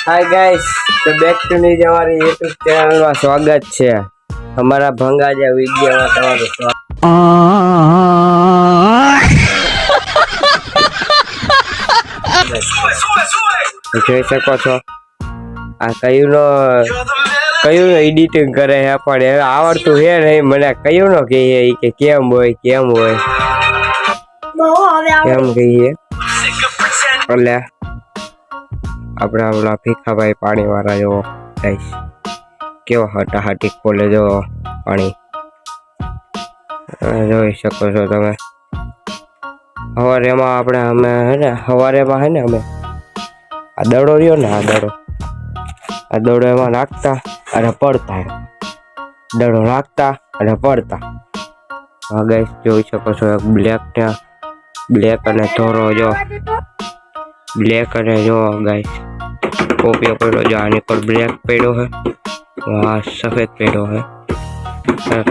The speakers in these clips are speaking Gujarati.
हाय गाइस, तो बैक टू न्यूज हमारी यूट्यूब चैनल में स्वागत है। हमारा भंगा जा वीडियो में તમારું સ્વાગત જોઈ શકો છો આ કયું એડિટિંગ કરે છે પણ હવે આવડતું છે નહીં મને કયું નો કહીએ કે કેમ હોય કેમ કહીએ એટલે આપણા ઓલા ભીખાભાઈ પાણી વાળા જો ગાઈસ કેવો હટાહટી ખોલે જો પાણી જોઈ શકો છો તમે સવારેમાં આપણે અમે હે ને સવારેમાં હે ને અમે આ દડો રહ્યો ને આ દડો એમાં નાખતા અને પડતા દડો નાખતા અને પડતા હા ગાઈસ જોઈ શકો છો એક બ્લેક અને ધોરો જો બ્લેક અને જો ગાઈસ કોપિયો પડ્યો જો આની પર બ્લેક પડ્યો है वहाँ सफेद પડ્યો है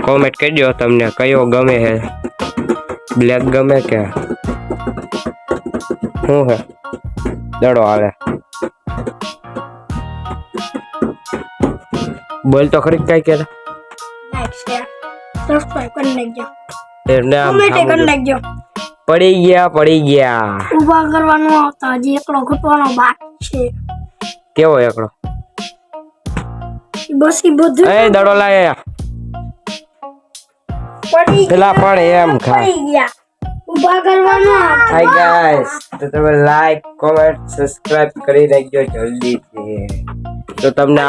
कमेंट करजो તમને કયો ગમે है બ્લેક ગમે કે શું है દડો હાલે बोल तो खरी क्या कह लाइक शेयर सब्सक्राइब कर लेજો એટલે કમેન્ટ કરી નાખજો પડી ગયા ઉભા કરવાનો આવતા હજી એકલો ઘટવાનો બાકી છે કેવો એકલો બસ ઈ બધું એ દડો લાયા પડી પેલા પણ એમ ખા પડી ગયા ઉભા કરવાનો આવતા હાય ગાઈસ તો તમે લાઈક કોમેન્ટ સબસ્ક્રાઇબ કરી નાખજો જલ્દીથી તો તમને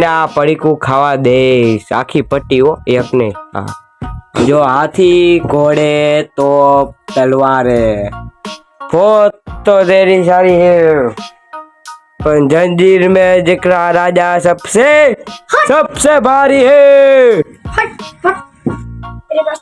આ પડીકું ખાવા દઈશ આખી પટ્ટી હો એક નહીં હા जो हाथी घोड़े तो तलवारे फौज तो तेरी सारी है पर जंजीर में जिक्रा राजा सबसे भारी है हट तेरे पास